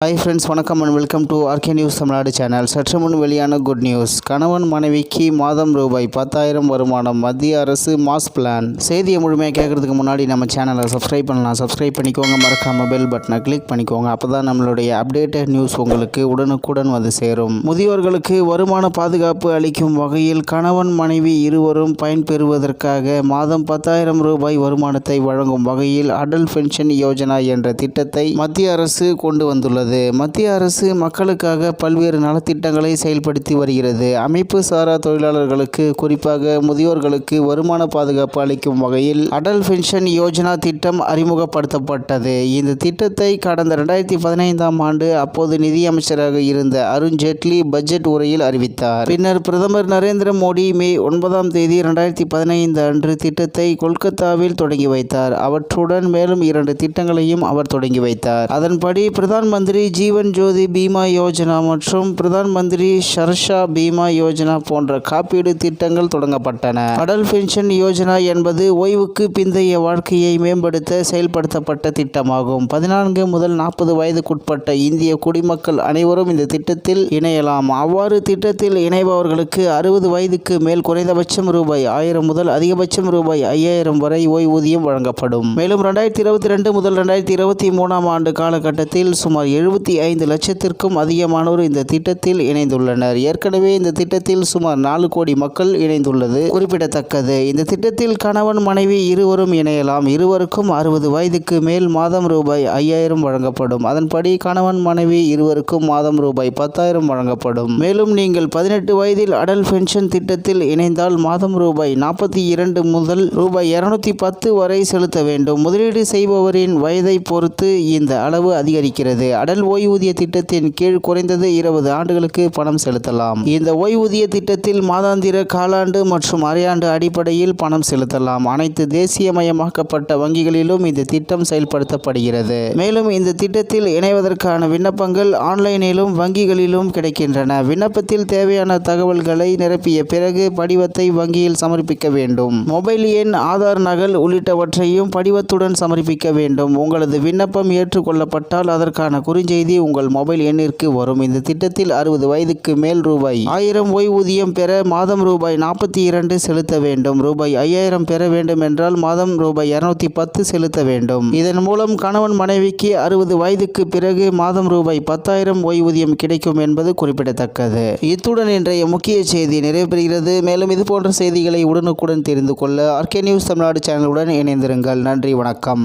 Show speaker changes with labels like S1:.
S1: Hi friends, வணக்கம் and welcome to RK news Tamil Nadu channel. சற்று முன் வெளியான குட் நியூஸ். கணவன் மனைவிக்கு மாதம் ரூபாய் 10,000 வருமானம். மத்திய அரசு மாஸ் பிளான். செய்தியை முழுமையாக கேட்கறதுக்கு முன்னாடி நம்ம சேனலை சப்ஸ்கிரைப் பண்ணலாம். சப்ஸ்கிரைப் பண்ணிக்கோங்க. மறக்காம பெல் பட்டனை கிளிக் பண்ணிக்கோங்க. அப்போ தான் நம்மளுடைய அப்டேட்டட் நியூஸ் உங்களுக்கு உடனுக்குடன் வந்து சேரும். முதியோர்களுக்கு வருமான பாதுகாப்பு அளிக்கும் வகையில் கணவன் மனைவி இருவரும் பயன்பெறுவதற்காக மாதம் 10,000 ரூபாய் வருமானத்தை வழங்கும் வகையில் அடல் பென்ஷன் யோஜனா என்ற திட்டத்தை மத்திய அரசு கொண்டு வந்துள்ளது. மத்திய அரசு மக்களுக்காக பல்வேறு நலத்திட்டங்களை செயல்படுத்தி வருகிறது. அமைப்பு சாரா தொழிலாளர்களுக்கு, குறிப்பாக முதியோர்களுக்கு வருமான பாதுகாப்பு அளிக்கும் வகையில் அடல் பென்ஷன் யோஜனா திட்டம் அறிமுகப்படுத்தப்பட்டது. இந்த திட்டத்தை கடந்த 2015ஆம் ஆண்டு அப்போது நிதியமைச்சராக இருந்த அருண் ஜேட்லி பட்ஜெட் உரையில் அறிவித்தார். பின்னர் பிரதமர் நரேந்திர மோடி மே 9ஆம் தேதி 2015 அன்று திட்டத்தை கொல்கத்தாவில் தொடங்கி வைத்தார். அவற்றுடன் மேலும் 2 திட்டங்களையும் அவர் தொடங்கி வைத்தார். அதன்படி பிரதான் மந்திரி ஜீவன் ஜோதி பீமா யோஜனா மற்றும் பிரதான் மந்திரி சரஷா பீமா யோஜனா போன்ற காப்பீடு திட்டங்கள் தொடங்கப்பட்டன. அடல் பென்ஷன் யோஜனா என்பது ஓய்வுக்கு பிந்தைய வாழ்க்கையை மேம்படுத்த செயல்படுத்தப்பட்ட திட்டமாகும். 14 முதல் 40 வயதுக்குட்பட்ட இந்திய குடிமக்கள் அனைவரும் இந்த திட்டத்தில் இணையலாம். அவ்வாறு திட்டத்தில் இணைபவர்களுக்கு 60 வயதுக்கு மேல் குறைந்தபட்சம் ரூபாய் 1000 முதல் அதிகபட்சம் ரூபாய் 5000 வரை ஓய்வூதியம் வழங்கப்படும். மேலும் 2022 முதல் 2023ஆம் ஆண்டு காலகட்டத்தில் சுமார் 75 லட்சத்திற்கும் அதிகமானோர் இந்த திட்டத்தில் இணைந்துள்ளனர். ஏற்கனவே இந்த திட்டத்தில் சுமார் 4 கோடி மக்கள் இணைந்துள்ளது குறிப்பிடத்தக்கது. இந்த திட்டத்தில் கணவன் மனைவி இருவரும் இணையலாம். இருவருக்கும் 60 வயதுக்கு மேல் மாதம் ரூபாய் 5000 வழங்கப்படும். அதன்படி கணவன் மனைவி இருவருக்கும் மாதம் ரூபாய் 10,000 வழங்கப்படும். மேலும் நீங்கள் 18 வயதில் அடல் பென்ஷன் திட்டத்தில் இணைந்தால் மாதம் ரூபாய் 42 முதல் ரூபாய் 210 வரை செலுத்த வேண்டும். முதலீடு செய்பவரின் வயதை பொறுத்து இந்த அளவு அதிகரிக்கிறது. அடல் ஓய்வூதிய திட்டத்தின் கீழ் குறைந்தது 20 ஆண்டுகளுக்கு பணம் செலுத்தலாம். இந்த ஓய்வூதிய திட்டத்தில் மாதாந்திர, காலாண்டு மற்றும் அரையாண்டு அடிப்படையில் பணம் செலுத்தலாம். அனைத்து தேசியமயமாக்கப்பட்ட வங்கிகளிலும் இந்த திட்டம் செயல்படுத்தப்படுகிறது. மேலும் இந்த திட்டத்தில் இணைவதற்கான விண்ணப்பங்கள் ஆன்லைனிலும் வங்கிகளிலும் கிடைக்கின்றன. விண்ணப்பத்தில் தேவையான தகவல்களை நிரப்பிய பிறகு படிவத்தை வங்கியில் சமர்ப்பிக்க வேண்டும். மொபைல் எண், ஆதார் நகல் உள்ளிட்டவற்றையும் படிவத்துடன் சமர்ப்பிக்க வேண்டும். உங்களது விண்ணப்பம் ஏற்றுக்கொள்ளப்பட்டால் அதற்கான குறுஞ்செய்தி உங்கள் மொபைல் எண்ணிற்கு வரும். இந்த திட்டத்தில் 60 வயதுக்கு மேல் ரூபாய் 1000 ஓய்வூதியம் பெற மாதம் ரூபாய் 42 செலுத்த வேண்டும். ரூபாய் 5000 பெற வேண்டும் என்றால் மாதம் ரூபாய் 210 செலுத்த வேண்டும். இதன் மூலம் கணவன் மனைவிக்கு 60 வயதுக்கு பிறகு மாதம் ரூபாய் 10,000 ஓய்வூதியம் கிடைக்கும் என்பது குறிப்பிடத்தக்கது. இத்துடன் இன்றைய முக்கிய செய்தி நிறைவேறுகிறது. மேலும் இது போன்ற செய்திகளை உடனுக்குடன் தெரிந்து கொள்ள ஆர்கே நியூஸ் தமிழ்நாடு சேனலுடன் இணைந்திருங்கள். நன்றி, வணக்கம்.